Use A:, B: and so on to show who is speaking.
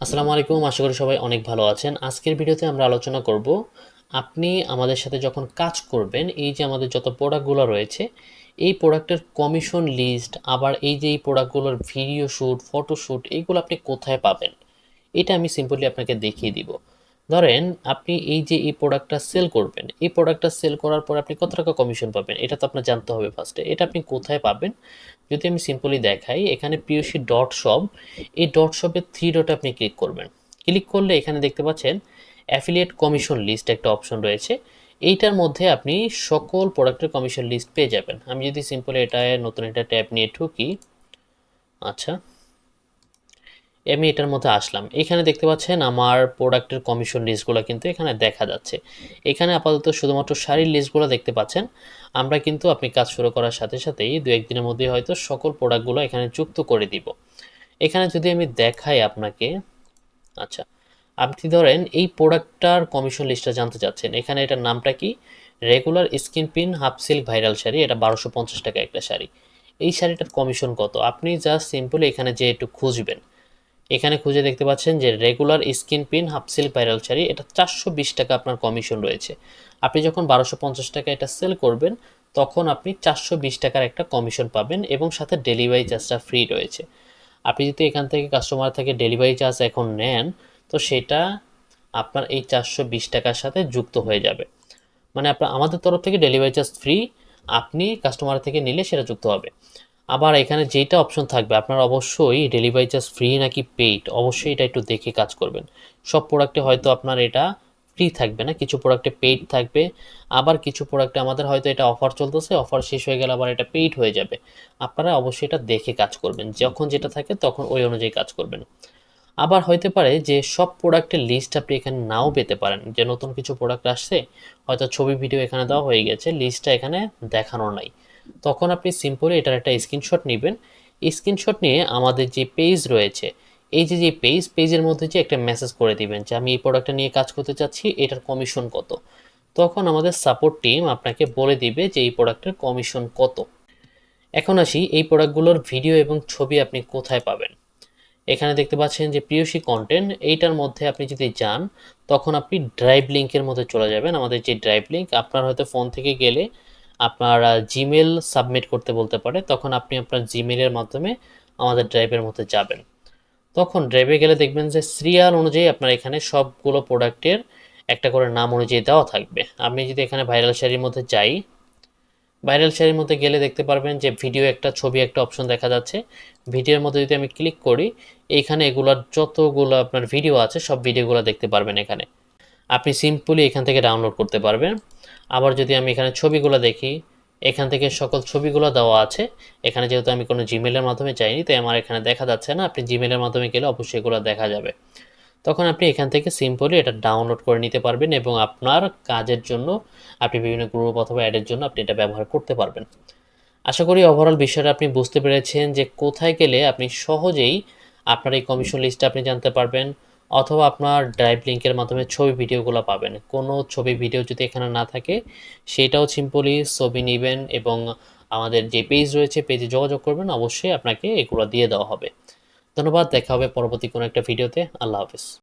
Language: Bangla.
A: আসসালামু আলাইকুম। আশা করি সবাই অনেক ভালো আছেন। আজকের ভিডিওতে আমরা আলোচনা করব, আপনি আমাদের সাথে যখন কাজ করবেন, এই যে আমাদের যত প্রোডাক্টগুলো রয়েছে, এই প্রোডাক্টের কমিশন লিস্ট, আবার এই যে এই প্রোডাক্টগুলোর ভিডিও শ্যুট, ফটোশ্যুট এগুলো আপনি কোথায় পাবেন? এটা আমি সিম্পলি আপনাকে দেখিয়ে দিব। ধরেন আপনি এই যে এই প্রোডাক্টটা সেল করবেন, এই প্রোডাক্টটা সেল করার পর আপনি কত টাকা কমিশন পাবেন এটা তো আপনার জানতে হবে ফার্স্টে। এটা আপনি কোথায় পাবেন? যদি আমি সিম্পলি দেখাই, এখানে পিওসি ডট শপ, এই ডট শপের থ্রি ডটে আপনি ক্লিক করবেন। ক্লিক করলে এখানে দেখতে পাচ্ছেন অ্যাফিলিয়েট কমিশন লিস্ট একটা অপশন রয়েছে। এইটার মধ্যে আপনি সকল প্রোডাক্টের কমিশন লিস্ট পেয়ে যাবেন। আমি যদি সিম্পলি এটা নতুন একটা ট্যাব নিয়ে ঢুকি, আচ্ছা আমি এটার মধ্যে আসলাম। এখানে দেখতে পাচ্ছেন আমার প্রোডাক্টের কমিশন লিস্টগুলো কিন্তু এখানে দেখা যাচ্ছে। এখানে আপাতত শুধুমাত্র শাড়ির লিস্টগুলো দেখতে পাচ্ছেন। আমরা কিন্তু আপনি কাজ শুরু করার সাথে সাথেই দু একদিনের মধ্যে হয়তো সকল প্রোডাক্টগুলো এখানে যুক্ত করে দিব। এখানে যদি আমি দেখাই আপনাকে, আচ্ছা আপনি ধরেন এই প্রোডাক্টটার কমিশন লিস্টটা জানতে চাচ্ছেন। এখানে এটার নামটা কি? Regular skin pin half silk viral sari, এটা 1250 টাকা একটা শাড়ি। এই শাড়িটার কমিশন কত? আপনি জাস্ট সিম্পলি এখানে যে একটু খুঁজবেন, এখানে খুঁজে দেখতে পাচ্ছেন যে regular skin pin half silk viral sari, এটা 420 টাকা আপনার কমিশন রয়েছে। আপনি যখন 1250 টাকা এটা সেল করবেন, তখন আপনি 420 টাকার একটা কমিশন পাবেন এবং সাথে ডেলিভারি চার্জটা ফ্রি রয়েছে। আপনি যদি এখান থেকে কাস্টমার থেকে ডেলিভারি চার্জ এখন নেন, তো সেটা আপনার এই 420 টাকার সাথে যুক্ত হয়ে যাবে। মানে আপনার আমাদের তরফ থেকে ডেলিভারি চার্জ ফ্রি, আপনি কাস্টমার থেকে নিলে সেটা যুক্ত হবে। আবার এখানে যেটা অপশন থাকবে, আপনার অবশ্যই ডেলিভারি চার্জ ফ্রি নাকি পেইড, অবশ্যই এটা একটু দেখে কাজ করবেন। সব প্রোডাক্টে হয়তো আপনার এটা ফ্রি থাকবে না, কিছু প্রোডাক্টে পেইড থাকবে। আবার কিছু প্রোডাক্টে আমাদের হয়তো এটা অফার চলতেছে, অফার শেষ হয়ে গেলে আবার এটা পেইড হয়ে যাবে। আপনারা অবশ্যই এটা দেখে কাজ করবেন, যখন যেটা থাকে তখন ওই অনুযায়ী কাজ করবেন। আবার হইতে পারে যে সব প্রোডাক্টের লিস্ট আপনি এখানে নাও পেতে পারেন, যে নতুন কিছু প্রোডাক্ট আসছে, হয়তো ছবি ভিডিও এখানে দেওয়া হয়ে গেছে, লিস্টটা এখানে দেখানো নাই। তখন আপনি সিম্পলি এটার একটা স্ক্রিনশট নেবেন। স্ক্রিনশট নিয়ে আমাদের যে পেজ রয়েছে, এই যে যে পেজের মধ্যে যে একটা মেসেজ করে দিবেন যে আমি এই প্রোডাক্টটা নিয়ে কাজ করতে চাচ্ছি, এটার কমিশন কত। তখন আমাদের সাপোর্ট টিম আপনাকে বলে দিবে যে এই প্রোডাক্টের কমিশন কত। এখন আসি এই প্রোডাক্টগুলোর ভিডিও এবং ছবি আপনি কোথায় পাবেন। এখানে দেখতে পাচ্ছেন যে প্রিয়সী কন্টেন্ট, এইটার মধ্যে আপনি যদি যান, তখন আপনি ড্রাইভ লিঙ্কের মধ্যে চলে যাবেন। আমাদের যে ড্রাইভ লিঙ্ক, আপনার হয়তো ফোন থেকে গেলে আপনার জিমেল সাবমিট করতে বলতে পারে, তখন আপনি আপনার জিমেলের মাধ্যমে আমাদের ড্রাইভের মধ্যে যাবেন। তখন ড্রাইভে গেলে দেখবেন যে সিরিয়াল অনুযায়ী আপনার এখানে সবগুলো প্রোডাক্টের একটা করে নাম অনুযায়ী দেওয়া থাকবে। আমি যদি এখানে ভাইরাল শাড়ির মধ্যে যাই, ভাইরাল শেয়ারের মধ্যে গেলে দেখতে পারবেন যে ভিডিও একটা ছবি একটা অপশন দেখা যাচ্ছে। ভিডিওর মধ্যে যদি আমি ক্লিক করি, এইখানে এগুলার যতগুলো আপনার ভিডিও আছে সব ভিডিওগুলো দেখতে পারবেন এখানে। আপনি সিম্পলি এখান থেকে ডাউনলোড করতে পারবেন। আবার যদি আমি এখানে ছবিগুলো দেখি, এখান থেকে সকল ছবিগুলো দেওয়া আছে। এখানে যেহেতু আমি কোনো জিমেলের মাধ্যমে চাইনি, তাই আমার এখানে দেখা যাচ্ছে না। আপনি জিমেলের মাধ্যমে গেলে অবশ্যই এগুলো দেখা যাবে। তখন আপনি এখান থেকে সিম্পলি এটা ডাউনলোড করে নিতে পারবেন এবং আপনার কাজের জন্য, আপনি বিভিন্ন গ্রুপ অথবা অ্যাডের জন্য আপনি এটা ব্যবহার করতে পারবেন। আশা করি ওভারঅল বিষয়টা আপনি বুঝতে পেরেছেন যে কোথায় গেলে আপনি সহজেই আপনার এই কমিশন লিস্টটা আপনি জানতে পারবেন, অথবা আপনার ড্রাইভ লিঙ্কের মাধ্যমে ছবি ভিডিওগুলো পাবেন। কোনো ছবি ভিডিও যদি এখানে না থাকে, সেটাও সিম্পলি ছবি নেবেন এবং আমাদের যে পেজ রয়েছে পেজে যোগাযোগ করবেন, অবশ্যই আপনাকে এগুলো দিয়ে দেওয়া হবে। ধন্যবাদ, দেখা হবে পরবর্তী কোনো একটা ভিডিওতে। আল্লাহ হাফেজ।